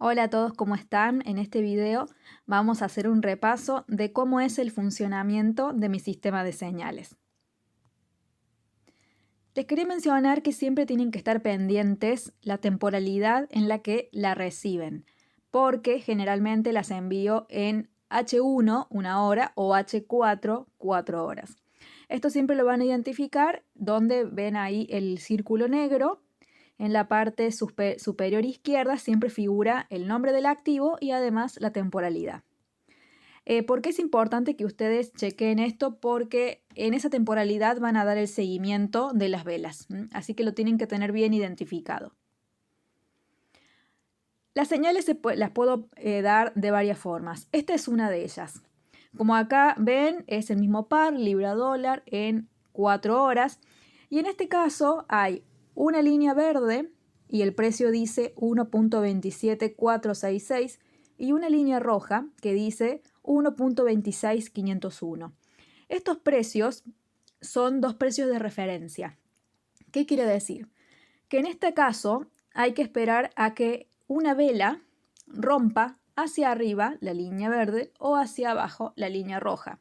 Hola a todos, ¿cómo están? En este video vamos a hacer un repaso de cómo es el funcionamiento de mi sistema de señales. Les quería mencionar que siempre tienen que estar pendientes la temporalidad en la que la reciben, porque generalmente las envío en H1, 1 hora, o H4, 4 horas. Esto siempre lo van a identificar donde ven ahí el círculo negro. En la parte superior izquierda siempre figura el nombre del activo y además la temporalidad. ¿Por qué es importante que ustedes chequen esto? Porque en esa temporalidad van a dar el seguimiento de las velas, así que lo tienen que tener bien identificado. Las señales las puedo dar de varias formas. Esta es una de ellas. Como acá ven, es el mismo par, libra-dólar, en 4 horas. Y en este caso hay una línea verde y el precio dice 1.27466 y una línea roja que dice 1.26501. Estos precios son dos precios de referencia. ¿Qué quiere decir? Que en este caso hay que esperar a que una vela rompa hacia arriba la línea verde o hacia abajo la línea roja.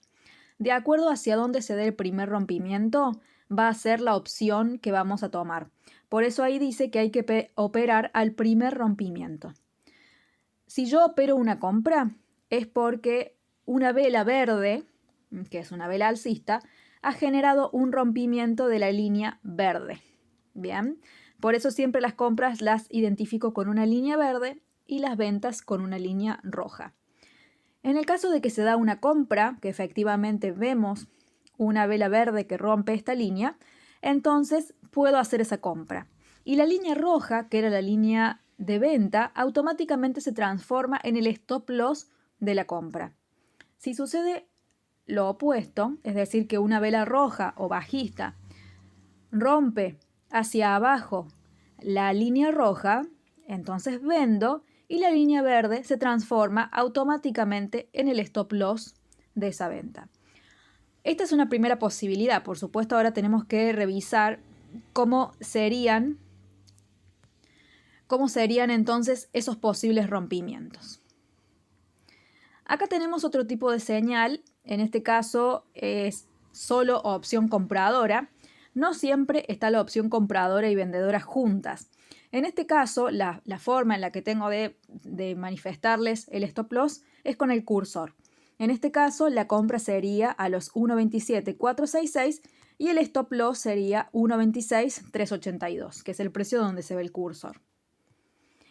De acuerdo hacia dónde se dé el primer rompimiento, va a ser la opción que vamos a tomar. Por eso ahí dice que hay que operar al primer rompimiento. Si yo opero una compra, es porque una vela verde, que es una vela alcista, ha generado un rompimiento de la línea verde. Bien, por eso siempre las compras las identifico con una línea verde y las ventas con una línea roja. En el caso de que se da una compra, que efectivamente vemos una vela verde que rompe esta línea, entonces puedo hacer esa compra. Y la línea roja, que era la línea de venta, automáticamente se transforma en el stop loss de la compra. Si sucede lo opuesto, es decir, que una vela roja o bajista rompe hacia abajo la línea roja, entonces vendo y la línea verde se transforma automáticamente en el stop loss de esa venta. Esta es una primera posibilidad. Por supuesto, ahora tenemos que revisar cómo serían entonces esos posibles rompimientos. Acá tenemos otro tipo de señal. En este caso es solo opción compradora. No siempre está la opción compradora y vendedora juntas. En este caso, la forma en la que tengo de manifestarles el stop loss es con el cursor. En este caso, la compra sería a los 1.27.466 y el stop loss sería 1.26.382, que es el precio donde se ve el cursor.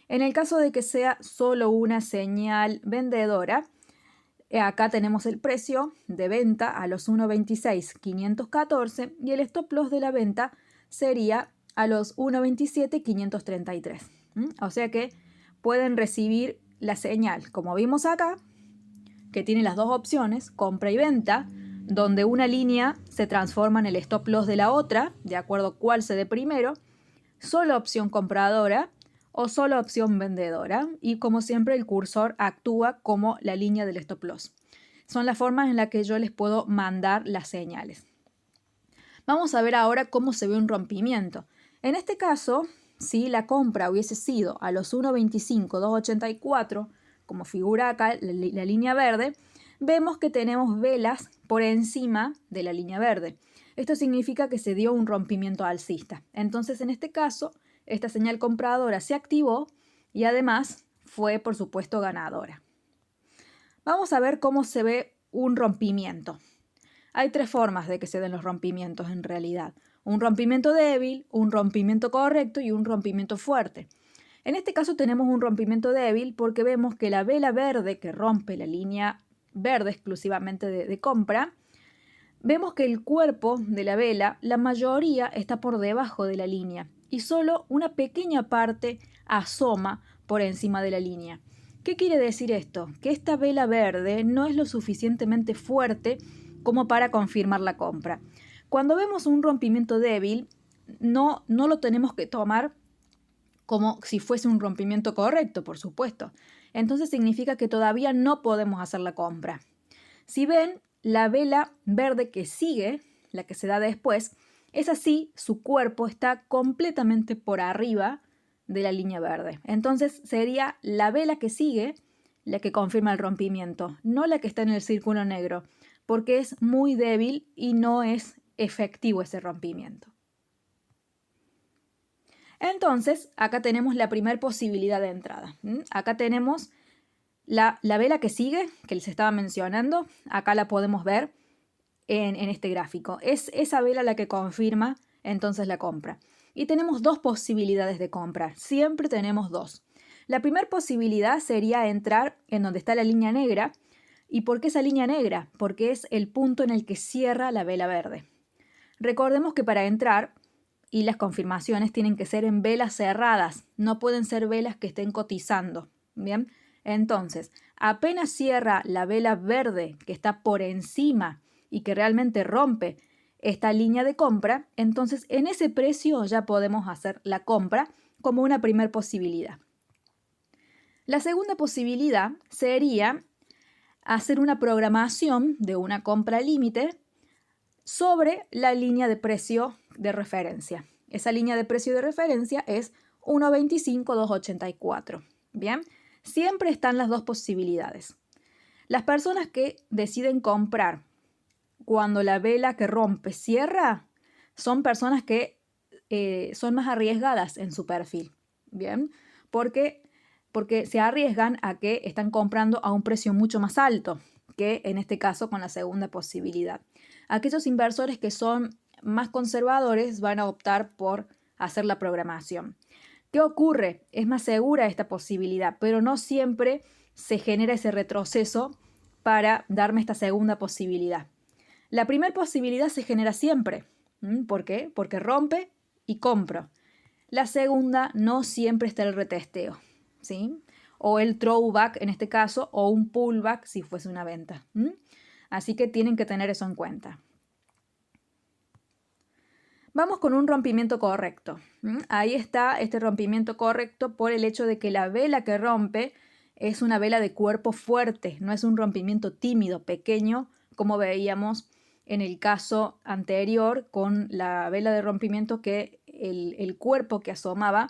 En el caso de que sea solo una señal vendedora, acá tenemos el precio de venta a los 1.26.514 y el stop loss de la venta sería a los 1.27.533. O sea que pueden recibir la señal, como vimos acá, que tiene las dos opciones, compra y venta, donde una línea se transforma en el stop loss de la otra, de acuerdo a cuál se dé primero, solo opción compradora o solo opción vendedora, y como siempre el cursor actúa como la línea del stop loss. Son las formas en las que yo les puedo mandar las señales. Vamos a ver ahora cómo se ve un rompimiento. En este caso, si la compra hubiese sido a los 1.25.284, como figura acá la línea verde, vemos que tenemos velas por encima de la línea verde. Esto significa que se dio un rompimiento alcista. Entonces, en este caso, esta señal compradora se activó y además fue, por supuesto, ganadora. Vamos a ver cómo se ve un rompimiento. Hay tres formas de que se den los rompimientos en realidad. Un rompimiento débil, un rompimiento correcto y un rompimiento fuerte. En este caso tenemos un rompimiento débil porque vemos que la vela verde que rompe la línea verde exclusivamente de compra, vemos que el cuerpo de la vela, la mayoría está por debajo de la línea y solo una pequeña parte asoma por encima de la línea. ¿Qué quiere decir esto? Que esta vela verde no es lo suficientemente fuerte como para confirmar la compra. Cuando vemos un rompimiento débil, no lo tenemos que tomar como si fuese un rompimiento correcto, por supuesto. Entonces significa que todavía no podemos hacer la compra. Si ven, la vela verde que sigue, la que se da después, es así, su cuerpo está completamente por arriba de la línea verde. Entonces sería la vela que sigue la que confirma el rompimiento, no la que está en el círculo negro, porque es muy débil y no es efectivo ese rompimiento. Entonces, acá tenemos la primera posibilidad de entrada. Acá tenemos la vela que sigue, que les estaba mencionando. Acá la podemos ver en este gráfico. Es esa vela la que confirma entonces la compra. Y tenemos dos posibilidades de compra. Siempre tenemos dos. La primera posibilidad sería entrar en donde está la línea negra. ¿Y por qué esa línea negra? Porque es el punto en el que cierra la vela verde. Recordemos que para entrar y las confirmaciones tienen que ser en velas cerradas, no pueden ser velas que estén cotizando. Bien, entonces, apenas cierra la vela verde que está por encima y que realmente rompe esta línea de compra, entonces en ese precio ya podemos hacer la compra como una primera posibilidad. La segunda posibilidad sería hacer una programación de una compra límite sobre la línea de precio de referencia. Esa línea de precio de referencia es 1.25.284. Bien, siempre están las dos posibilidades. Las personas que deciden comprar cuando la vela que rompe cierra son personas que son más arriesgadas en su perfil. Bien, porque se arriesgan a que están comprando a un precio mucho más alto que en este caso con la segunda posibilidad. Aquellos inversores que son más conservadores van a optar por hacer la programación. ¿Qué ocurre? Es más segura esta posibilidad, pero no siempre se genera ese retroceso para darme esta segunda posibilidad. La primera posibilidad se genera siempre. ¿Por qué? Porque rompe y compro. La segunda no siempre está el retesteo, ¿sí? O el throwback en este caso, o un pullback si fuese una venta. Así que tienen que tener eso en cuenta. Vamos con un rompimiento correcto. Ahí está este rompimiento correcto por el hecho de que la vela que rompe es una vela de cuerpo fuerte, no es un rompimiento tímido, pequeño, como veíamos en el caso anterior con la vela de rompimiento que el cuerpo que asomaba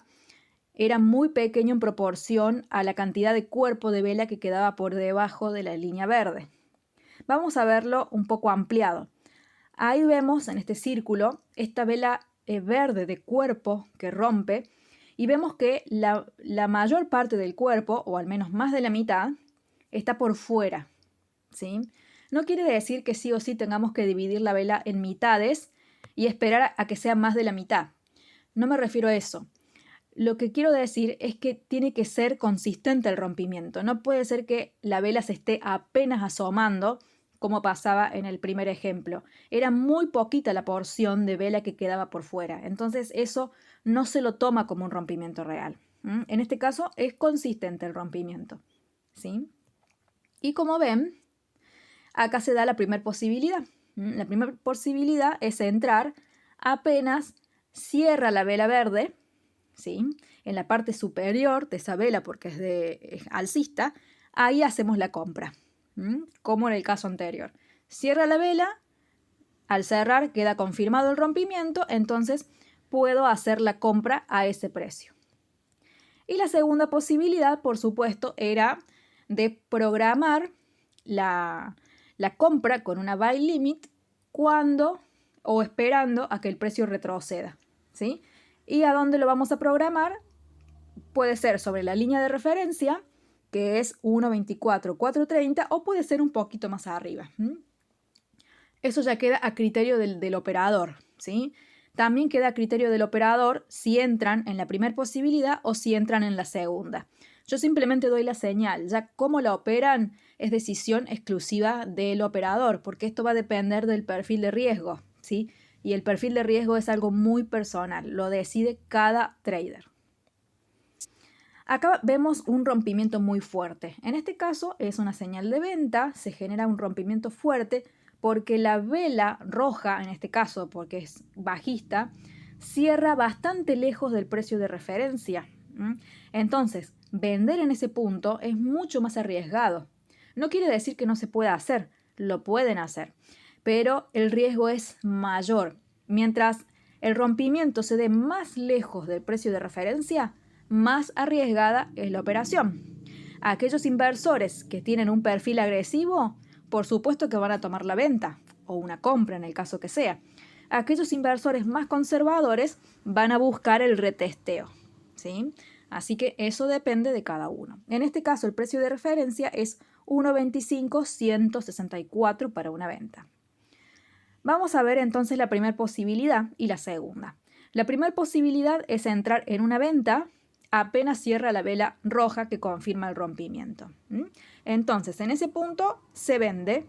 era muy pequeño en proporción a la cantidad de cuerpo de vela que quedaba por debajo de la línea verde. Vamos a verlo un poco ampliado. Ahí vemos en este círculo esta vela verde de cuerpo que rompe y vemos que la mayor parte del cuerpo, o al menos más de la mitad, está por fuera, ¿sí? No quiere decir que sí o sí tengamos que dividir la vela en mitades y esperar a que sea más de la mitad. No me refiero a eso. Lo que quiero decir es que tiene que ser consistente el rompimiento. No puede ser que la vela se esté apenas asomando, como pasaba en el primer ejemplo. Era muy poquita la porción de vela que quedaba por fuera. Entonces eso no se lo toma como un rompimiento real. En este caso es consistente el rompimiento, ¿sí? Y como ven, acá se da la primera posibilidad. La primera posibilidad es entrar apenas cierra la vela verde, ¿sí? En la parte superior de esa vela, porque es alcista, ahí hacemos la compra, como en el caso anterior. Cierra la vela, al cerrar queda confirmado el rompimiento, entonces puedo hacer la compra a ese precio. Y la segunda posibilidad, por supuesto, era de programar la compra con una buy limit cuando o esperando a que el precio retroceda, ¿sí? ¿Y a dónde lo vamos a programar? Puede ser sobre la línea de referencia, que es 1.24.430, o puede ser un poquito más arriba. Eso ya queda a criterio del operador, ¿sí? También queda a criterio del operador si entran en la primera posibilidad o si entran en la segunda. Yo simplemente doy la señal, ya cómo la operan es decisión exclusiva del operador, porque esto va a depender del perfil de riesgo, ¿sí? Y el perfil de riesgo es algo muy personal, lo decide cada trader. Acá vemos un rompimiento muy fuerte. En este caso es una señal de venta, se genera un rompimiento fuerte porque la vela roja, en este caso porque es bajista, cierra bastante lejos del precio de referencia. Entonces, vender en ese punto es mucho más arriesgado. No quiere decir que no se pueda hacer, lo pueden hacer, pero el riesgo es mayor. Mientras el rompimiento se dé más lejos del precio de referencia, más arriesgada es la operación. Aquellos inversores que tienen un perfil agresivo, por supuesto que van a tomar la venta o una compra en el caso que sea. Aquellos inversores más conservadores van a buscar el retesteo, ¿sí? Así que eso depende de cada uno. En este caso, el precio de referencia es 1.25.164 para una venta. Vamos a ver entonces la primera posibilidad y la segunda. La primera posibilidad es entrar en una venta apenas cierra la vela roja que confirma el rompimiento. Entonces, en ese punto se vende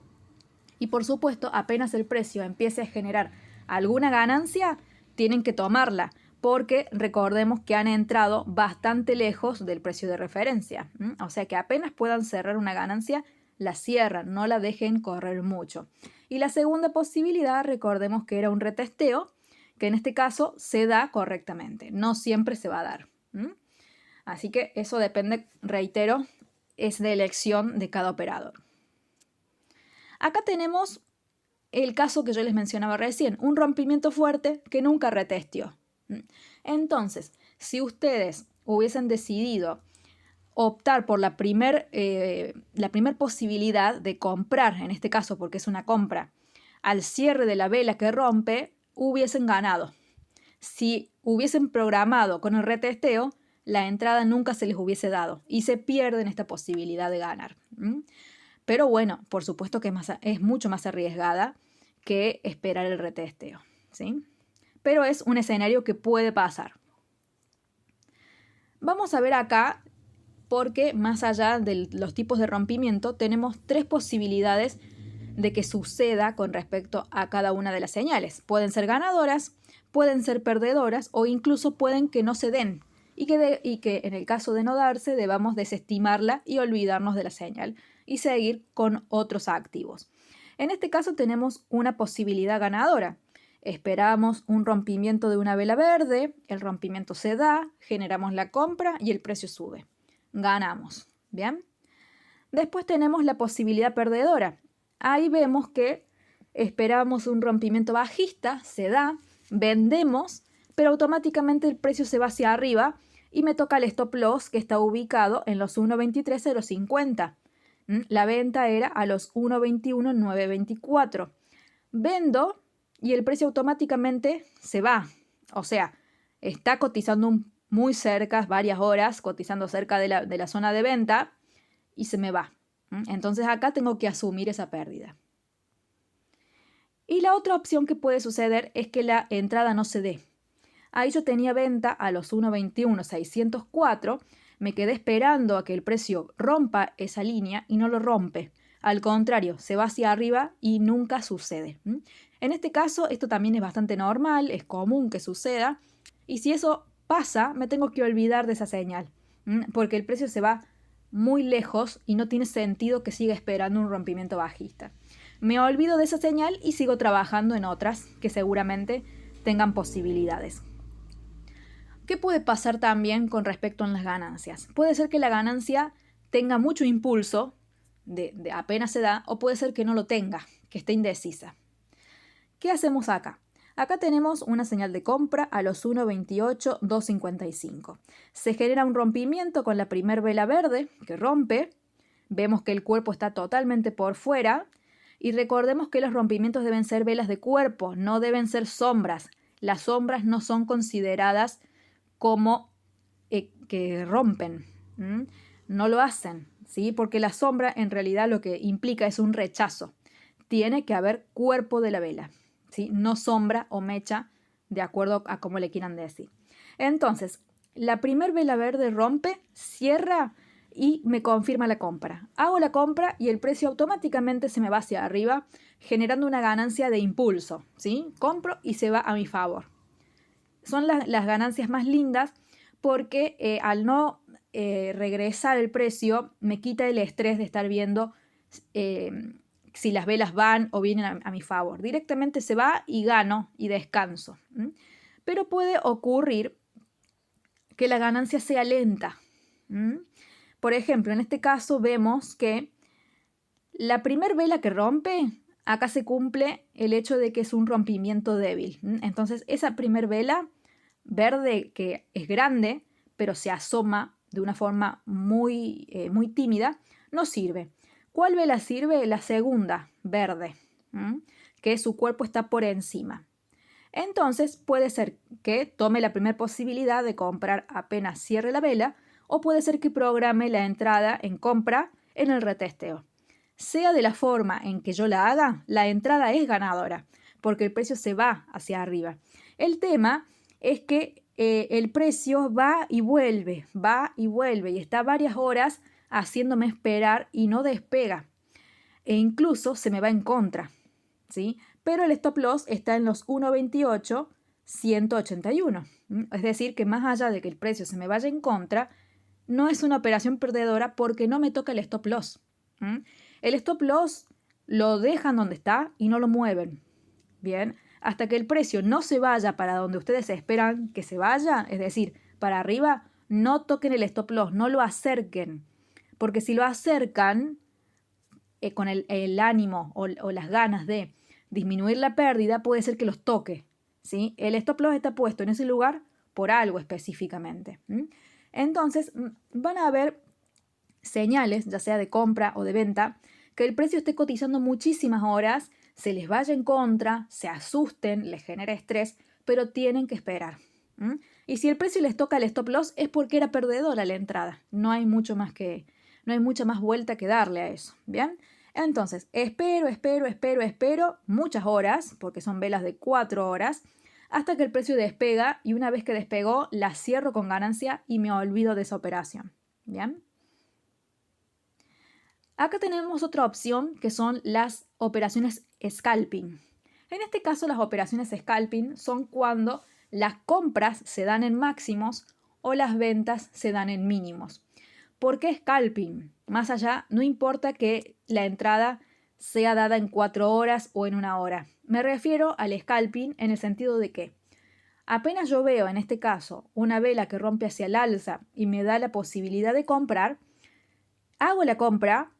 y, por supuesto, apenas el precio empiece a generar alguna ganancia, tienen que tomarla, porque recordemos que han entrado bastante lejos del precio de referencia. O sea que apenas puedan cerrar una ganancia, la cierran, no la dejen correr mucho. Y la segunda posibilidad, recordemos que era un retesteo, que en este caso se da correctamente, no siempre se va a dar. Así que eso depende, reitero, es de elección de cada operador. Acá tenemos el caso que yo les mencionaba recién, un rompimiento fuerte que nunca retesteó. Entonces, si ustedes hubiesen decidido optar por la primer posibilidad de comprar, en este caso porque es una compra, al cierre de la vela que rompe, hubiesen ganado. Si hubiesen programado con el retesteo, la entrada nunca se les hubiese dado y se pierden esta posibilidad de ganar. Pero bueno, por supuesto que es mucho más arriesgada que esperar el retesteo, ¿sí? Pero es un escenario que puede pasar. Vamos a ver acá, porque más allá de los tipos de rompimiento, tenemos 3 posibilidades de que suceda con respecto a cada una de las señales. Pueden ser ganadoras, pueden ser perdedoras o incluso pueden que no se den y que en el caso de no darse debamos desestimarla y olvidarnos de la señal y seguir con otros activos. En este caso tenemos una posibilidad ganadora. Esperamos un rompimiento de una vela verde, el rompimiento se da, generamos la compra y el precio sube. Ganamos, ¿bien? Después tenemos la posibilidad perdedora. Ahí vemos que esperamos un rompimiento bajista, se da, vendemos, pero automáticamente el precio se va hacia arriba y me toca el stop loss que está ubicado en los 1.23.050. La venta era a los 1.21.924. Vendo y el precio automáticamente se va. O sea, está cotizando muy cerca, varias horas, cotizando cerca de la zona de venta y se me va. Entonces acá tengo que asumir esa pérdida. Y la otra opción que puede suceder es que la entrada no se dé. Ahí yo tenía venta a los 1.21.604, me quedé esperando a que el precio rompa esa línea y no lo rompe. Al contrario, se va hacia arriba y nunca sucede. En este caso, esto también es bastante normal, es común que suceda. Y si eso pasa, me tengo que olvidar de esa señal, porque el precio se va muy lejos y no tiene sentido que siga esperando un rompimiento bajista. Me olvido de esa señal y sigo trabajando en otras que seguramente tengan posibilidades. ¿Qué puede pasar también con respecto a las ganancias? Puede ser que la ganancia tenga mucho impulso, de apenas se da, o puede ser que no lo tenga, que esté indecisa. ¿Qué hacemos acá? Acá tenemos una señal de compra a los 1.28.255. Se genera un rompimiento con la primer vela verde que rompe. Vemos que el cuerpo está totalmente por fuera. Y recordemos que los rompimientos deben ser velas de cuerpo, no deben ser sombras. Las sombras no son consideradas como que rompen. No lo hacen, ¿sí? Porque la sombra en realidad lo que implica es un rechazo. Tiene que haber cuerpo de la vela, ¿sí? No sombra o mecha, de acuerdo a cómo le quieran decir. Entonces, la primer vela verde rompe, cierra y me confirma la compra. Hago la compra y el precio automáticamente se me va hacia arriba, generando una ganancia de impulso, ¿sí? Compro y se va a mi favor. Son las ganancias más lindas porque al no regresar el precio me quita el estrés de estar viendo si las velas van o vienen a mi favor. Directamente se va y gano y descanso. Pero puede ocurrir que la ganancia sea lenta. Por ejemplo, en este caso vemos que la primer vela que rompe, acá se cumple el hecho de que es un rompimiento débil. Entonces esa primer vela verde que es grande pero se asoma de una forma muy tímida, no sirve. ¿Cuál vela sirve? La segunda, verde, que su cuerpo está por encima. Entonces puede ser que tome la primera posibilidad de comprar apenas cierre la vela, o puede ser que programe la entrada en compra en el retesteo. Sea de la forma en que yo la haga, la entrada es ganadora, porque el precio se va hacia arriba. El tema es que el precio va y vuelve, y está varias horas haciéndome esperar y no despega. E incluso se me va en contra, ¿sí? Pero el stop loss está en los 1.28, 181. Es decir, que más allá de que el precio se me vaya en contra, no es una operación perdedora porque no me toca el stop loss. El stop loss lo dejan donde está y no lo mueven. Bien, hasta que el precio no se vaya para donde ustedes esperan que se vaya, es decir, para arriba, no toquen el stop loss, no lo acerquen. Porque si lo acercan con el ánimo o las ganas de disminuir la pérdida, puede ser que los toque, ¿sí? El stop loss está puesto en ese lugar por algo específicamente. Entonces, van a haber señales, ya sea de compra o de venta, que el precio esté cotizando muchísimas horas, se les vaya en contra, se asusten, les genera estrés, pero tienen que esperar. Y si el precio les toca el stop loss es porque era perdedora la entrada. No hay mucha más vuelta que darle a eso. ¿Bien? Entonces, espero muchas horas, porque son velas de 4 horas, hasta que el precio despega, y una vez que despegó, la cierro con ganancia y me olvido de esa operación. ¿Bien? Acá tenemos otra opción, que son las operaciones scalping. En este caso, las operaciones scalping son cuando las compras se dan en máximos o las ventas se dan en mínimos. ¿Por qué scalping? Más allá, no importa que la entrada sea dada en 4 horas o en 1 hora. Me refiero al scalping en el sentido de que apenas yo veo, en este caso, una vela que rompe hacia el alza y me da la posibilidad de comprar, hago la compra,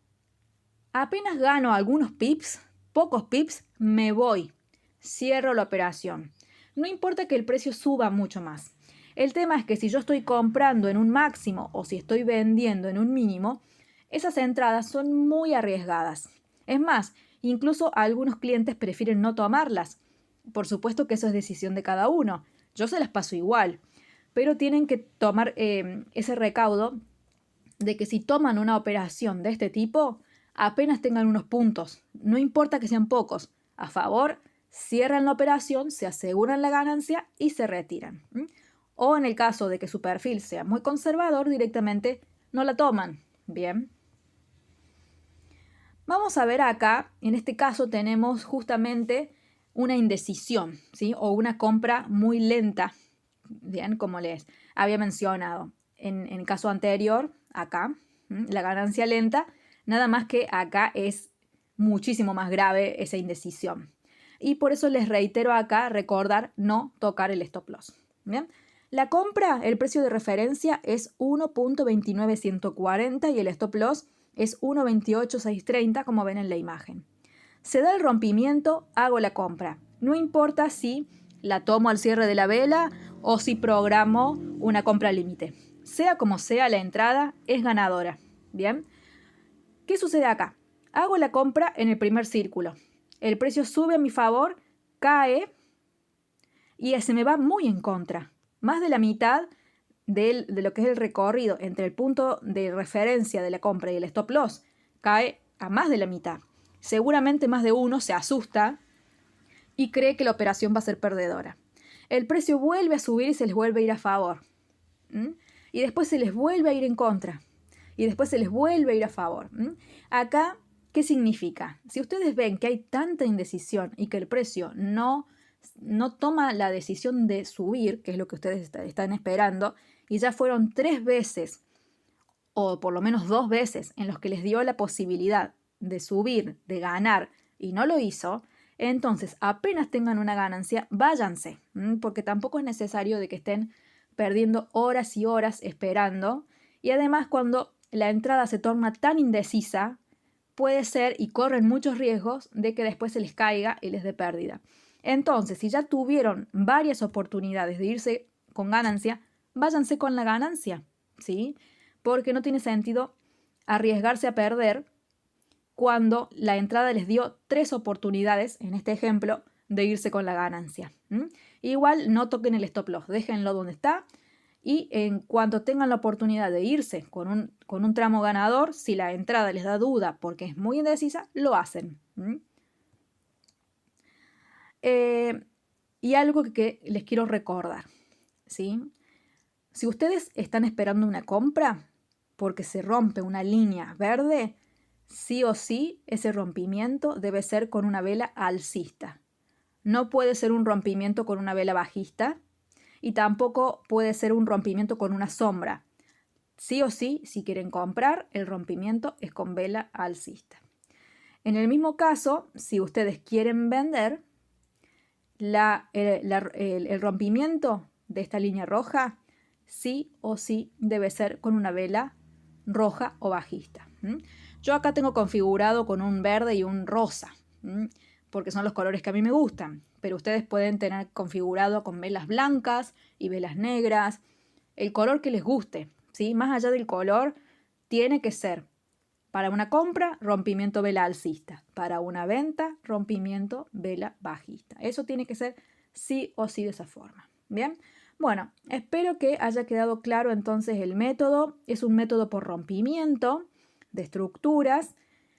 apenas gano algunos pips, pocos pips, me voy, cierro la operación. No importa que el precio suba mucho más. El tema es que si yo estoy comprando en un máximo o si estoy vendiendo en un mínimo, esas entradas son muy arriesgadas. Es más, incluso algunos clientes prefieren no tomarlas. Por supuesto que eso es decisión de cada uno. Yo se las paso igual, pero tienen que tomar ese recaudo de que si toman una operación de este tipo, apenas tengan unos puntos, no importa que sean pocos, a favor, cierran la operación, se aseguran la ganancia y se retiran. O en el caso de que su perfil sea muy conservador, directamente no la toman. Bien. Vamos a ver acá, en este caso tenemos justamente una indecisión, ¿sí? O una compra muy lenta, bien, como les había mencionado. En el caso anterior, acá, la ganancia lenta, nada más que acá es muchísimo más grave esa indecisión. Y por eso les reitero acá, recordar no tocar el stop loss. Bien. La compra, el precio de referencia es 1.29140 y el stop loss es 1.28630, como ven en la imagen. Se da el rompimiento, hago la compra. No importa si la tomo al cierre de la vela o si programo una compra límite. Sea como sea, la entrada es ganadora. Bien. ¿Qué sucede acá? Hago la compra en el primer círculo. El precio sube a mi favor, cae y se me va muy en contra. Más de la mitad de lo que es el recorrido entre el punto de referencia de la compra y el stop loss cae a más de la mitad. Seguramente más de uno se asusta y cree que la operación va a ser perdedora. El precio vuelve a subir y se les vuelve a ir a favor. Y después se les vuelve a ir en contra. Y después se les vuelve a ir a favor. Acá, ¿qué significa? Si ustedes ven que hay tanta indecisión y que el precio no toma la decisión de subir, que es lo que ustedes están esperando, y ya fueron 3 veces, o por lo menos 2 veces, en los que les dio la posibilidad de subir, de ganar, y no lo hizo, entonces apenas tengan una ganancia, váyanse, porque tampoco es necesario de que estén perdiendo horas y horas esperando. Y además, cuando la entrada se torna tan indecisa, puede ser y corren muchos riesgos de que después se les caiga y les dé pérdida. Entonces, si ya tuvieron varias oportunidades de irse con ganancia, váyanse con la ganancia, ¿sí? Porque no tiene sentido arriesgarse a perder cuando la entrada les dio 3 oportunidades, en este ejemplo, de irse con la ganancia. Igual no toquen el stop loss, déjenlo donde está y en cuanto tengan la oportunidad de irse con un tramo ganador, si la entrada les da duda porque es muy indecisa, lo hacen. Y algo que les quiero recordar, ¿sí? Si ustedes están esperando una compra porque se rompe una línea verde, sí o sí ese rompimiento debe ser con una vela alcista. No puede ser un rompimiento con una vela bajista y tampoco puede ser un rompimiento con una sombra. Sí o sí, si quieren comprar, el rompimiento es con vela alcista. En el mismo caso, si ustedes quieren vender, el rompimiento de esta línea roja sí o sí debe ser con una vela roja o bajista. Yo acá tengo configurado con un verde y un rosa, porque son los colores que a mí me gustan, pero ustedes pueden tener configurado con velas blancas y velas negras, el color que les guste, ¿sí? Más allá del color, tiene que ser para una compra, rompimiento vela alcista, para una venta, rompimiento vela bajista. Eso tiene que ser sí o sí de esa forma. Bien, bueno, espero que haya quedado claro entonces el método. Es un método por rompimiento de estructuras.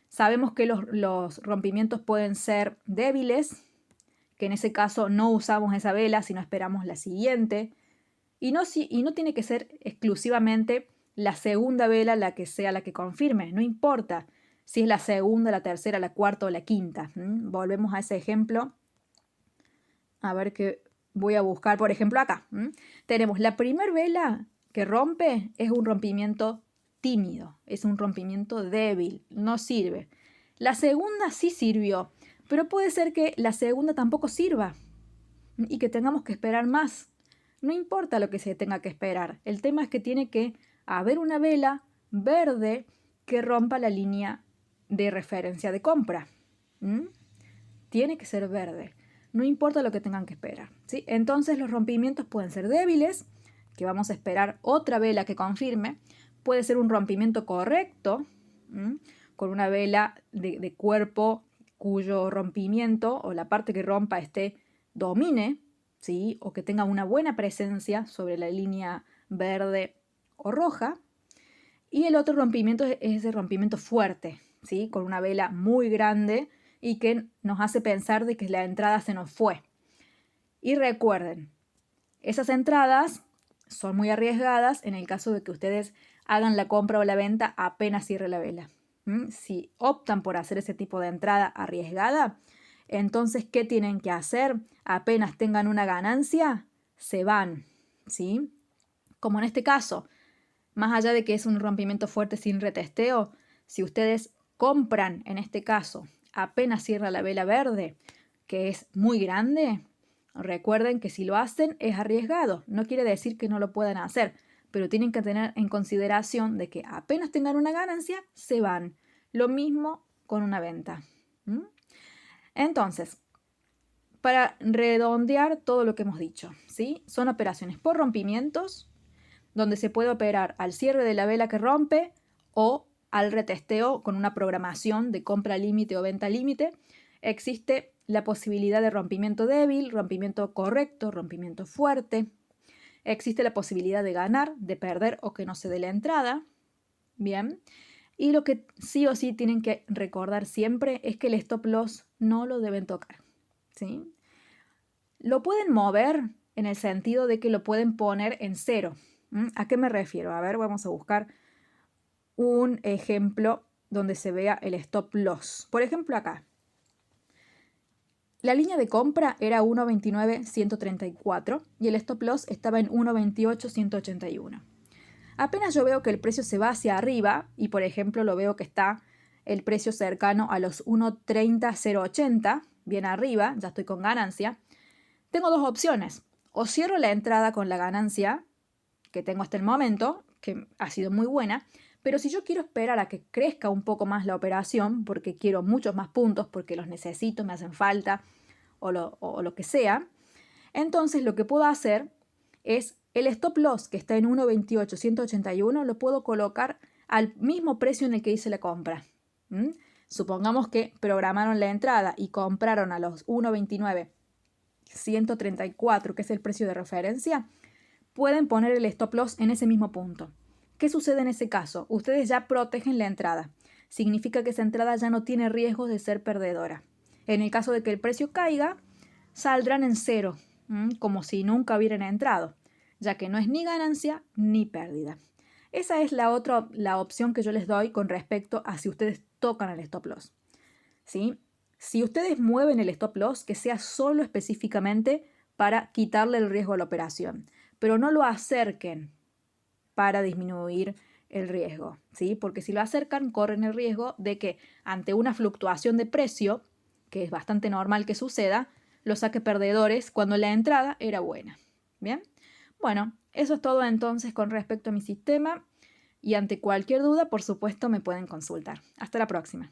Sabemos que los rompimientos pueden ser débiles, que en ese caso no usamos esa vela, sino esperamos la siguiente. Y no tiene que ser exclusivamente la segunda vela la que sea la que confirme. No importa si es la segunda, la tercera, la cuarta o la quinta. Volvemos a ese ejemplo. A ver qué voy a buscar. Por ejemplo, acá. Tenemos la primera vela que rompe, es un rompimiento tímido. Es un rompimiento débil. No sirve. La segunda sí sirvió. Pero puede ser que la segunda tampoco sirva. Y que tengamos que esperar más. No importa lo que se tenga que esperar. El tema es que tiene que haber una vela verde que rompa la línea de referencia de compra. Tiene que ser verde. No importa lo que tengan que esperar, ¿sí? Entonces los rompimientos pueden ser débiles, que vamos a esperar otra vela que confirme. Puede ser un rompimiento correcto, con una vela de cuerpo cuyo rompimiento o la parte que rompa domine, ¿sí? O que tenga una buena presencia sobre la línea verde o roja. Y el otro rompimiento es ese rompimiento fuerte, ¿sí? Con una vela muy grande y que nos hace pensar de que la entrada se nos fue. Y recuerden, esas entradas son muy arriesgadas en el caso de que ustedes hagan la compra o la venta apenas cierre la vela. Si optan por hacer ese tipo de entrada arriesgada, entonces, ¿qué tienen que hacer? Apenas tengan una ganancia, se van, ¿sí? Como en este caso, más allá de que es un rompimiento fuerte sin retesteo, si ustedes compran, en este caso, apenas cierra la vela verde, que es muy grande, recuerden que si lo hacen es arriesgado. No quiere decir que no lo puedan hacer, pero tienen que tener en consideración de que apenas tengan una ganancia, se van. Lo mismo con una venta. Entonces, para redondear todo lo que hemos dicho, ¿sí? Son operaciones por rompimientos, donde se puede operar al cierre de la vela que rompe o al retesteo con una programación de compra límite o venta límite. Existe la posibilidad de rompimiento débil, rompimiento correcto, rompimiento fuerte. Existe la posibilidad de ganar, de perder o que no se dé la entrada. Bien. Y lo que sí o sí tienen que recordar siempre es que el stop loss no lo deben tocar, ¿sí? Lo pueden mover en el sentido de que lo pueden poner en cero. ¿A qué me refiero? A ver, vamos a buscar un ejemplo donde se vea el stop loss. Por ejemplo, acá. La línea de compra era 1.29.134 y el stop loss estaba en 1.28.181. Apenas yo veo que el precio se va hacia arriba y, por ejemplo, lo veo que está el precio cercano a los 1.30.080, bien arriba, ya estoy con ganancia. Tengo dos opciones. O cierro la entrada con la ganancia que tengo hasta el momento, que ha sido muy buena, pero si yo quiero esperar a que crezca un poco más la operación, porque quiero muchos más puntos, porque los necesito, me hacen falta, o lo que sea, entonces lo que puedo hacer es el stop loss que está en 1.28.181 lo puedo colocar al mismo precio en el que hice la compra. Supongamos que programaron la entrada y compraron a los 1.29.134, que es el precio de referencia. Pueden poner el stop loss en ese mismo punto. ¿Qué sucede en ese caso? Ustedes ya protegen la entrada. Significa que esa entrada ya no tiene riesgos de ser perdedora. En el caso de que el precio caiga, saldrán en cero, como si nunca hubieran entrado, ya que no es ni ganancia ni pérdida. Esa es la opción que yo les doy con respecto a si ustedes tocan el stop loss. ¿Sí? Si ustedes mueven el stop loss, que sea solo específicamente para quitarle el riesgo a la operación, pero no lo acerquen para disminuir el riesgo, ¿sí? Porque si lo acercan, corren el riesgo de que ante una fluctuación de precio, que es bastante normal que suceda, los saque perdedores cuando la entrada era buena. ¿Bien? Bueno, eso es todo entonces con respecto a mi sistema y ante cualquier duda, por supuesto, me pueden consultar. Hasta la próxima.